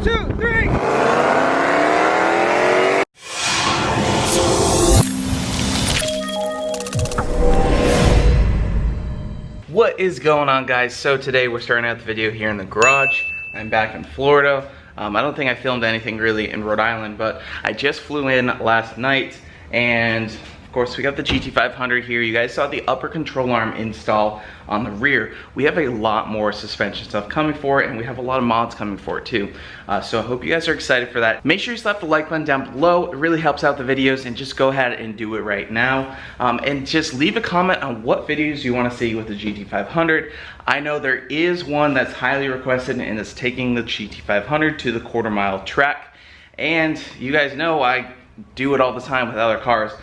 2, 3. What is going on, guys? So today we're starting out the video here in the garage. I'm back in Florida. I don't think I filmed anything really in Rhode Island, but I just flew in last night, and of course we got the GT500 here. You guys saw the upper control arm install on the rear. We have a lot more suspension stuff coming for it, and we have a lot of mods coming for it too. So I hope you guys are excited for that. Make sure you slap the like button down below. It really helps out the videos, and just go ahead and do it right now. And just leave a comment on what videos you want to see with the GT500. I know there is one that's highly requested, and it's taking the GT500 to the quarter-mile track. And you guys know I do it all the time with other cars.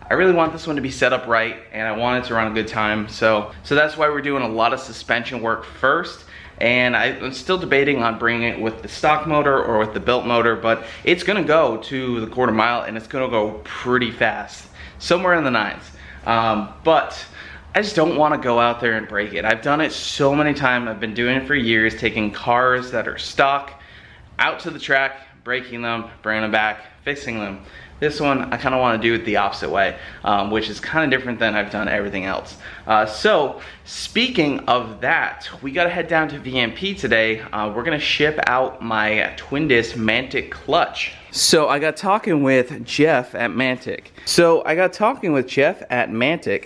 I really want this one to be set up right, and I want it to run a good time. So that's why we're doing a lot of suspension work first. And I'm still debating on bringing it with the stock motor or with the built motor, but it's gonna go to the quarter mile, and it's gonna go pretty fast, somewhere in the 9s. But I just don't want to go out there and break it. I've done it so many times. I've been doing it for years, taking cars that are stock out to the track, breaking them, bringing them back, fixing them. This one, I kind of want to do it the opposite way, which is kind of different than I've done everything else. So, speaking of that, we got to head down to VMP today. We're going to ship out my twin disc Mantic clutch. So, I got talking with Jeff at Mantic.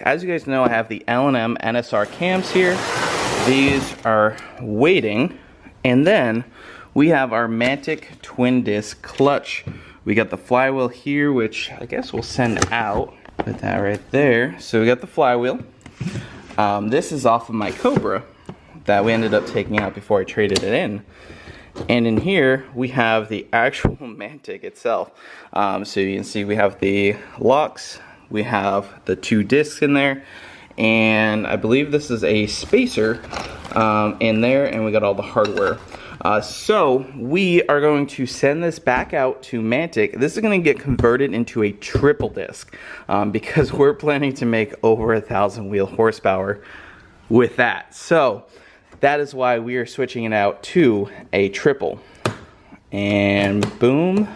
As you guys know, I have the L&M NSR cams here. These are waiting. And then, we have our Mantic twin disc clutch. We got the flywheel here, which I guess we'll send out. Put that right there. So we got the flywheel. This is off of my Cobra that we ended up taking out before I traded it in. And in here, we have the actual Mantic itself. So you can see we have the locks. We have the 2 discs in there. And I believe this is a spacer in there, and we got all the hardware. So we are going to send this back out to Mantic. This is going to get converted into a triple disc because we're planning to make over 1,000 wheel horsepower with that. So that is why we are switching it out to a triple. And boom,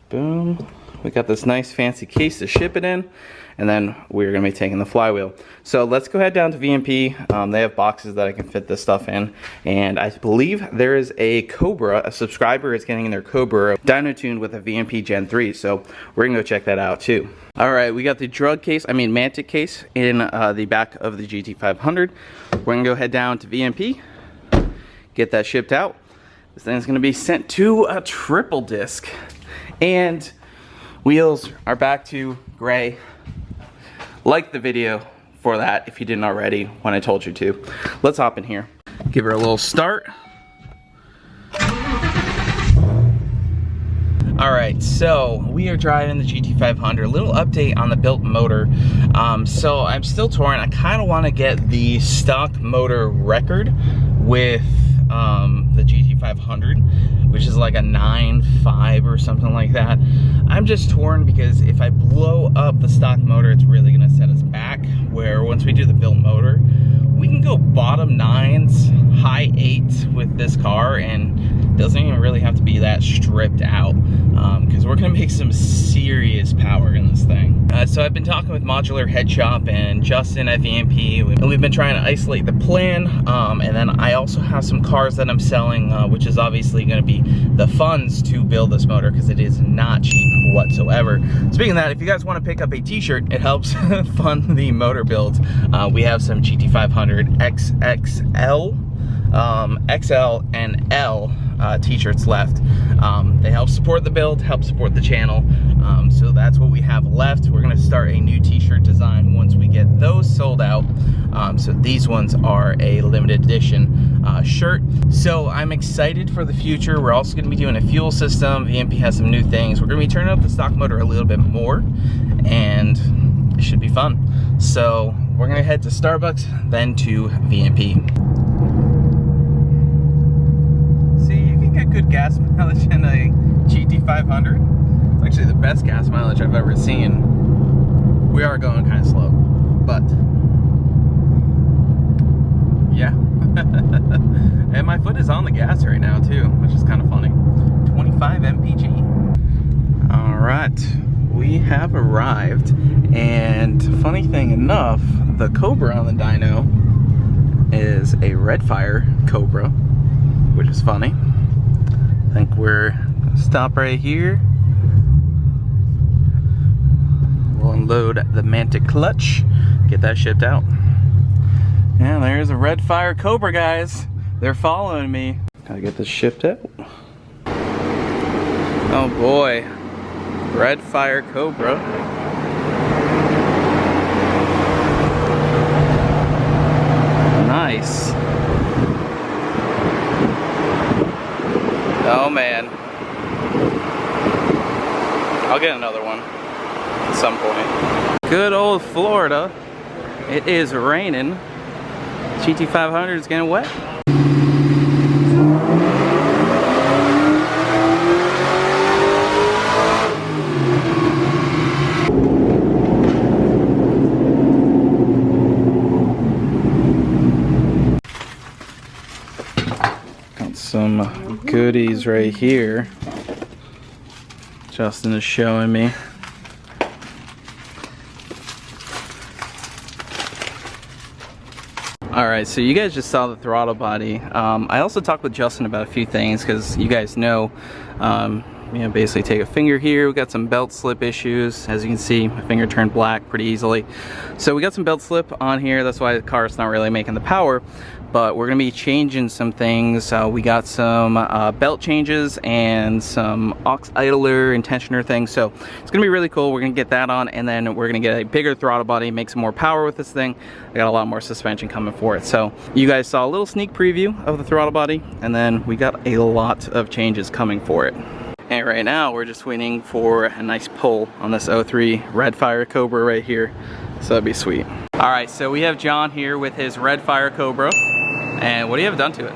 boom. We got this nice fancy case to ship it in, and then we're going to be taking the flywheel. So let's go ahead down to VMP. They have boxes that I can fit this stuff in, and I believe there is a Cobra, a subscriber is getting their Cobra dyno tuned with a VMP Gen 3, so we're going to go check that out too. Alright, we got the Mantic case in the back of the GT500. We're going to go head down to VMP, get that shipped out. This thing's going to be sent to a triple disc, and wheels are back to gray. Like the video for that if you didn't already when I told you to. Let's hop in here. Give her a little start. Alright, so we are driving the GT500. A little update on the built motor. So I'm still torn. I kind of want to get the stock motor record with the GT500, which is like a 9.5 or something like that. I'm just torn because if I blow up the stock motor, it's really gonna set us back, where once we do the built motor, we can go bottom 9s, high 8s with this car, and it doesn't even really have to be that stripped out, because we're gonna make some serious power in this thing. So I've been talking with Modular Head Shop and Justin at VMP, and we've been trying to isolate the plan, and then I also have some cars that I'm selling, which is obviously going to be the funds to build this motor, because it is not cheap whatsoever. Speaking of that, if you guys want to pick up a t-shirt, it helps fund the motor build. We have some GT500 XXL, XL, and L t-shirts left. They help support the build, help support the channel, so that's what we have left. We're going to start a new t-shirt design once we get those sold out. So these ones are a limited edition shirt. So I'm excited for the future. We're also going to be doing a fuel system. VMP has some new things. We're going to be turning up the stock motor a little bit more, and it should be fun. So we're going to head to Starbucks, then to VMP. Get good gas mileage in a GT500. It's actually the best gas mileage I've ever seen. We are going kind of slow, but yeah. And my foot is on the gas right now too, which is kind of funny. 25 mpg. All right, we have arrived, and funny thing enough, the Cobra on the dyno is a Redfire Cobra, which is funny. I think we're gonna stop right here. We'll unload the Mantic clutch, get that shipped out. Yeah, there's a Redfire Cobra, guys. They're following me. Gotta get this shipped out. Oh boy, Redfire Cobra. Nice. Oh man. I'll get another one at some point. Good old Florida. It is raining. GT500 is getting wet. Got some goodies right here. Justin is showing me. Alright, so you guys just saw the throttle body. I also talked with Justin about a few things because you guys know, you know, basically take a finger here. We got some belt slip issues. As you can see, my finger turned black pretty easily. So we got some belt slip on here. That's why the car is not really making the power. But we're going to be changing some things. We got some belt changes and some aux idler and tensioner things. So it's going to be really cool. We're going to get that on, and then we're going to get a bigger throttle body, make some more power with this thing. I got a lot more suspension coming for it. So you guys saw a little sneak preview of the throttle body, and then we got a lot of changes coming for it. And right now we're just waiting for a nice pull on this 03 Redfire Cobra right here. So that'd be sweet. All right, so we have John here with his Redfire Cobra. And what do you have done to it?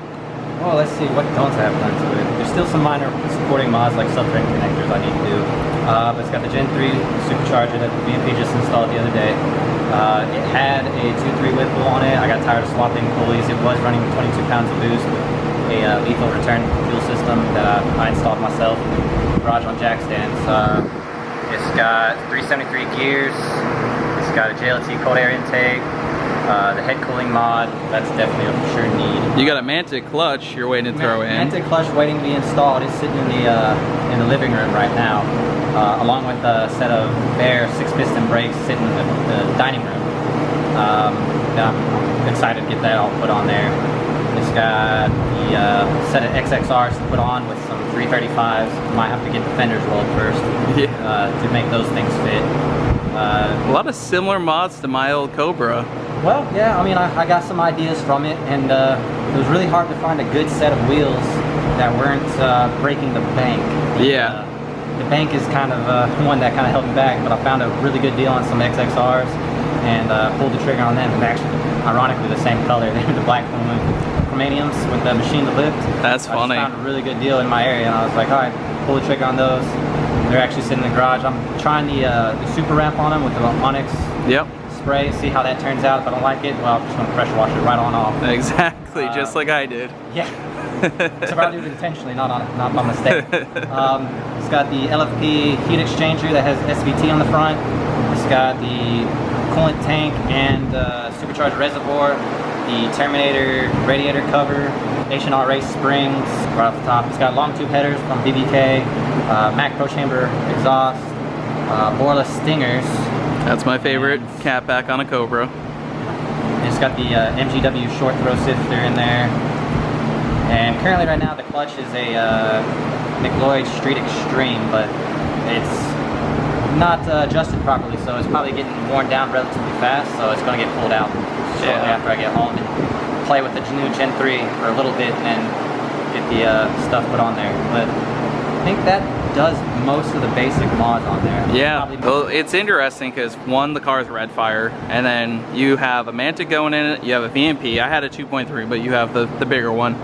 Well, let's see what don'ts I have done to it. There's still some minor supporting mods like subframe connectors I need to do. But it's got the Gen 3 supercharger that the VMP just installed the other day. It had a 2.3 Whipple on it. I got tired of swapping pulleys. It was running 22 pounds of boost with a lethal return fuel system that I installed myself in the garage on jack stands. It's got 373 gears. It's got a JLT cold air intake. The head cooling mod, that's definitely a for sure need. You got a Mantic clutch you're waiting to throw in. Mantic clutch waiting to be installed. It's sitting in the living room right now, along with a set of bare 6-piston brakes sitting in the dining room. I'm excited to get that all put on there. It's got the set of XXRs to put on with some 335s. Might have to get the fenders rolled first to make those things fit. A lot of similar mods to my old Cobra. Well, yeah, I mean, I got some ideas from it, and it was really hard to find a good set of wheels that weren't breaking the bank. The bank is kind of one that kind of held me back, but I found a really good deal on some XXRs and pulled the trigger on them. And actually, ironically, the same color. They were the black chromaniums with the machine to lift. That's funny. I just found a really good deal in my area, and I was like, all right, pull the trigger on those. They're actually sitting in the garage. I'm trying the super wrap on them with the Onyx. Yep. Spray, see how that turns out. If I don't like it, well, I'm just going to pressure wash it right on off. Exactly, just like I did. Yeah. Except I did it intentionally, not by mistake. It's got the LFP heat exchanger that has SVT on the front. It's got the coolant tank and supercharged reservoir, the Terminator radiator cover, H&R Race springs right off the top. It's got long tube headers from BBK, Mac Pro Chamber exhaust, boreless stingers. That's my favorite cat back on a Cobra. It's got the MGW short throw sifter in there. And currently right now the clutch is a McLeod Street Extreme, but it's not adjusted properly, so it's probably getting worn down relatively fast, so it's going to get pulled out shortly after I get home and play with the new Gen 3 for a little bit and then get the stuff put on there. But I think that does most of the basic mods on there. Yeah, well, it's interesting because one, the car is Redfire, and then you have a Mantic going in it, you have a VMP. I had a 2.3, but you have the bigger one.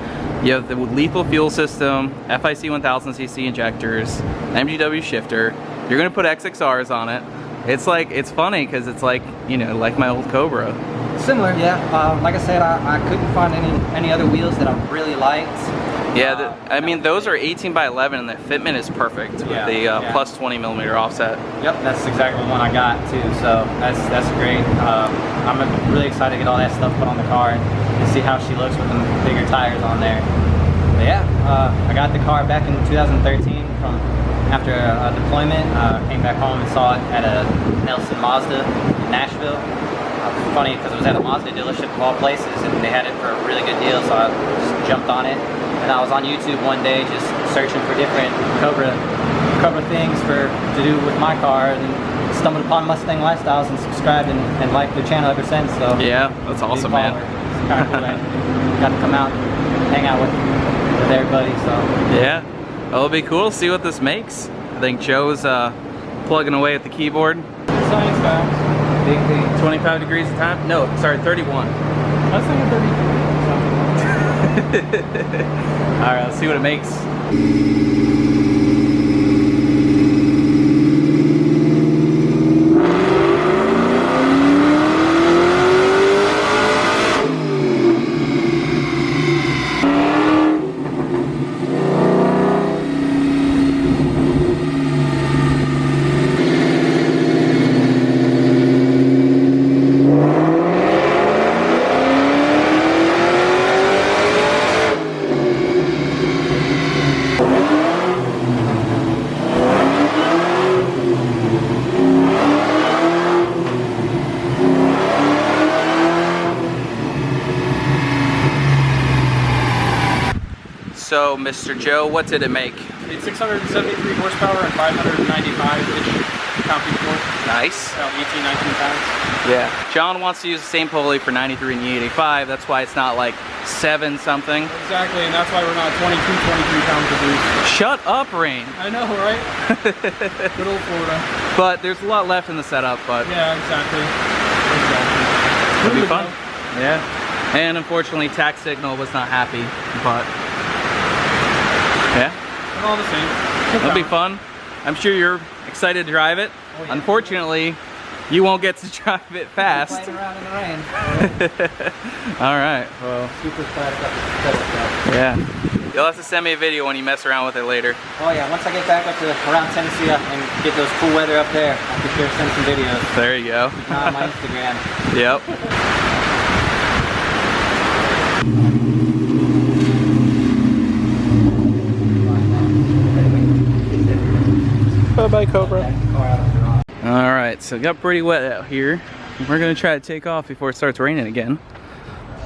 You have the lethal fuel system, FIC 1000cc injectors, MGW shifter. You're gonna put XXRs on it. It's like, it's funny because it's like, you know, like my old Cobra. Similar, yeah. Like I said, I couldn't find any other wheels that I really liked. Yeah, I mean, those are 18 by 11 and the fitment is perfect with the plus 20mm offset. Yep, that's exactly the one I got too, so that's great. I'm really excited to get all that stuff put on the car and see how she looks with the bigger tires on there. But yeah, I got the car back in 2013 from after a deployment. Came back home and saw it at a Nelson Mazda in Nashville. Funny because it was at a Mazda dealership of all places and they had it for a really good deal, so I just jumped on it. And I was on YouTube one day just searching for different Cobra things to do with my car, and stumbled upon Mustang Lifestyles and subscribed and liked their channel ever since. So yeah, that's awesome, man. It's kind of cool. Got to come out and hang out with everybody. So yeah, well, it'll be cool to see what this makes. I think Joe's plugging away at the keyboard. Science facts. 25 degrees of time? No, sorry, 31. I was thinking 33. All right, let's see what it makes. So, Mr. Joe, what did it make? It's 673 horsepower and 595-ish pound-feet-of-torque. Nice. About 18, 19 pounds. Yeah. John wants to use the same pulley for 93 and E85. That's why it's not like 7 something. Exactly, and that's why we're not 22, 23 pounds of boost. Shut up, Rain. I know, right? Good old Florida. But there's a lot left in the setup, but... Yeah, exactly. It'll be fun. Yeah. And unfortunately, tax signal was not happy, but... Yeah. But all the same. It'll be fun. I'm sure you're excited to drive it. Oh, yeah. Unfortunately, you won't get to drive it fast. Playing around in the rain. All right. Well. Super excited about this pedal. Yeah. You'll have to send me a video when you mess around with it later. Oh yeah. Once I get back up to around Tennessee and get those cool weather up there, I can sure send some videos. There you go. On my Instagram. Yep. Bye-bye, Cobra. All right, so it got pretty wet out here. We're gonna try to take off before it starts raining again.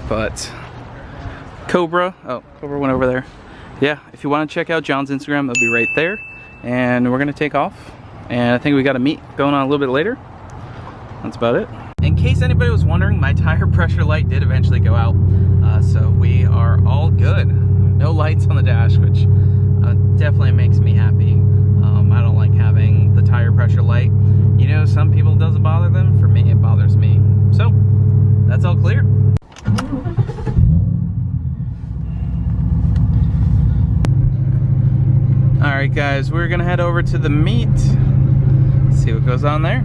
But Cobra went over there. Yeah, if you want to check out John's Instagram, it'll be right there. And we're gonna take off. And I think we got a meet going on a little bit later. That's about it. In case anybody was wondering, my tire pressure light did eventually go out. So we are all good. No lights on the dash, which definitely makes me happy. I don't like having the tire pressure light. You know, some people it doesn't bother them. For me, it bothers me. So, that's all clear. Alright guys, we're gonna head over to the meet. See what goes on there.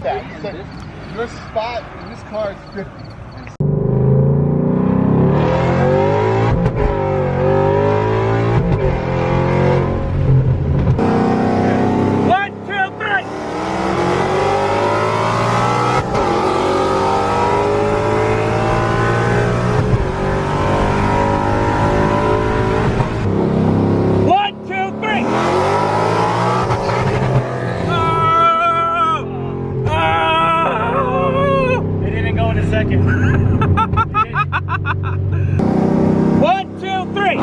Your spot in this car is 50. Second. 1, 2, 3.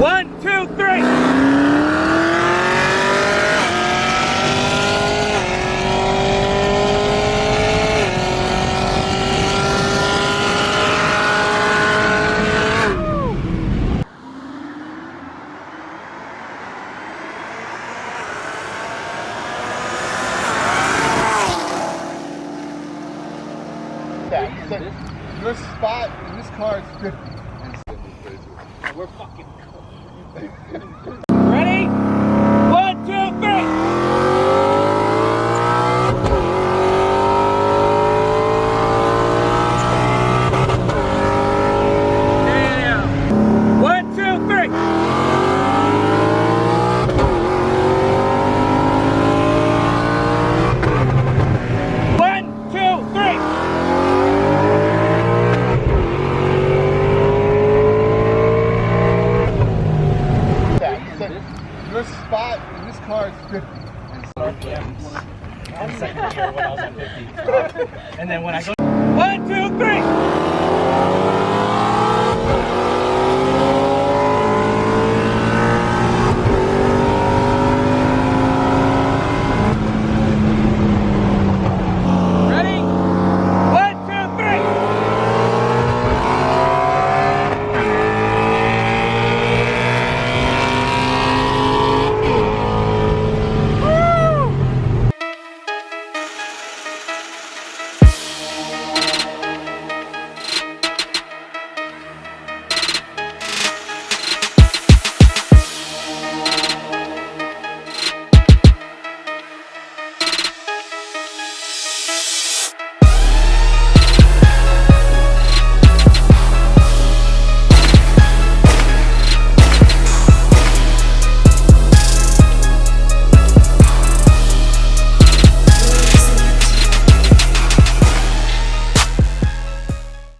One, two, three. Your spot in this car is 50. We're fucking